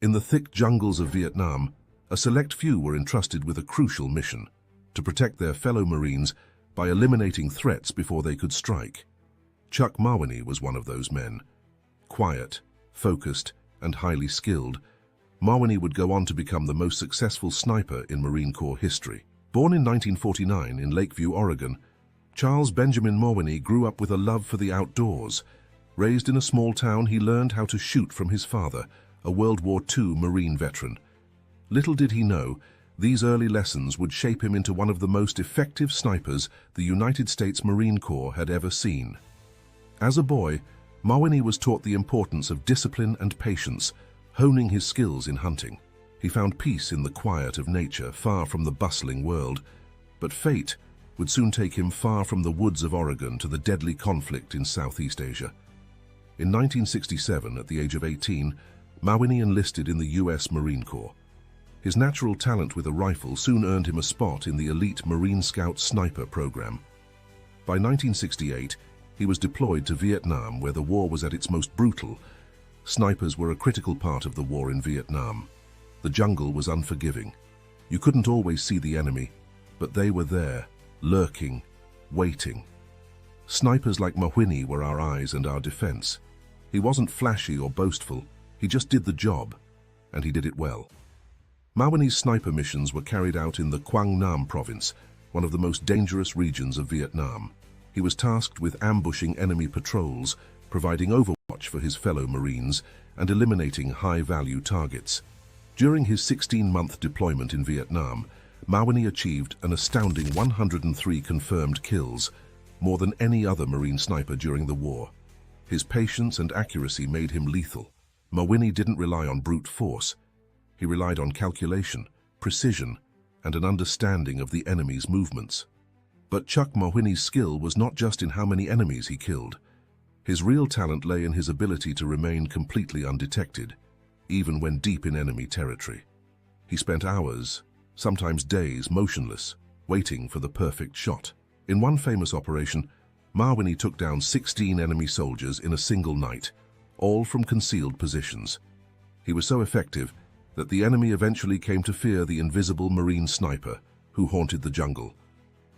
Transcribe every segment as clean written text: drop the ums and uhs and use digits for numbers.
In the thick jungles of Vietnam, a select few were entrusted with a crucial mission: to protect their fellow Marines by eliminating threats before they could strike. Chuck Mawhinney was one of those men. Quiet, focused, and highly skilled, Mawhinney would go on to become the most successful sniper in Marine Corps history. Born in 1949 in Lakeview, Oregon, Charles Benjamin Mawhinney grew up with a love for the outdoors. Raised in a small town, he learned how to shoot from his father, a World War II Marine veteran. Little did he know, these early lessons would shape him into one of the most effective snipers the United States Marine Corps had ever seen. As a boy, Mawhinney was taught the importance of discipline and patience, honing his skills in hunting. He found peace in the quiet of nature, far from the bustling world. But fate would soon take him far from the woods of Oregon to the deadly conflict in Southeast Asia. In 1967, at the age of 18, Mawhinney enlisted in the U.S. Marine Corps. His natural talent with a rifle soon earned him a spot in the elite Marine Scout Sniper program. By 1968, he was deployed to Vietnam, where the war was at its most brutal. Snipers were a critical part of the war in Vietnam. The jungle was unforgiving. You couldn't always see the enemy, but they were there, lurking, waiting. Snipers like Mawhinney were our eyes and our defense. He wasn't flashy or boastful, he just did the job, and he did it well. Mawhinney's sniper missions were carried out in the Quang Nam province, one of the most dangerous regions of Vietnam. He was tasked with ambushing enemy patrols, providing overwatch for his fellow Marines, and eliminating high-value targets. During his 16-month deployment in Vietnam, Mawhinney achieved an astounding 103 confirmed kills, more than any other Marine sniper during the war. His patience and accuracy made him lethal. Mawhinney didn't rely on brute force. He relied on calculation, precision, and an understanding of the enemy's movements. But Chuck Mawhinney's skill was not just in how many enemies he killed. His real talent lay in his ability to remain completely undetected, even when deep in enemy territory. He spent hours, sometimes days, motionless, waiting for the perfect shot. In one famous operation, Mawhinney took down 16 enemy soldiers in a single night, all from concealed positions. He was so effective that the enemy eventually came to fear the invisible Marine sniper who haunted the jungle.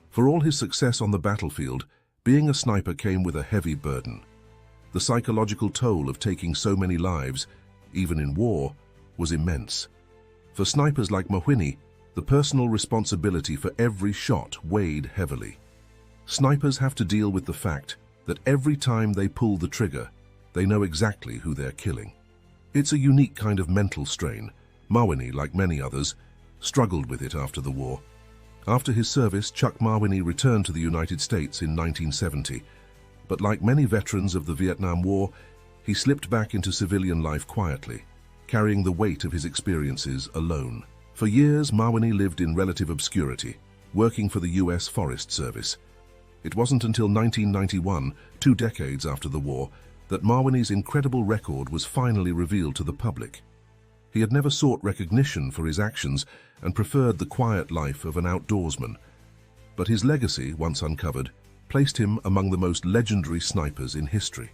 For all his success on the battlefield, being a sniper came with a heavy burden. The psychological toll of taking so many lives, even in war, was immense. For snipers like Mawhinney, the personal responsibility for every shot weighed heavily. Snipers have to deal with the fact that every time they pull the trigger, they know exactly who they're killing. It's a unique kind of mental strain. Mawhinney, like many others, struggled with it after the war. After his service, Chuck Mawhinney returned to the United States in 1970. But like many veterans of the Vietnam War, he slipped back into civilian life quietly, carrying the weight of his experiences alone. For years, Mawhinney lived in relative obscurity, working for the U.S. Forest Service. It wasn't until 1991, 2 decades after the war, that Mawhinney's incredible record was finally revealed to the public. He had never sought recognition for his actions and preferred the quiet life of an outdoorsman. But his legacy, once uncovered, placed him among the most legendary snipers in history.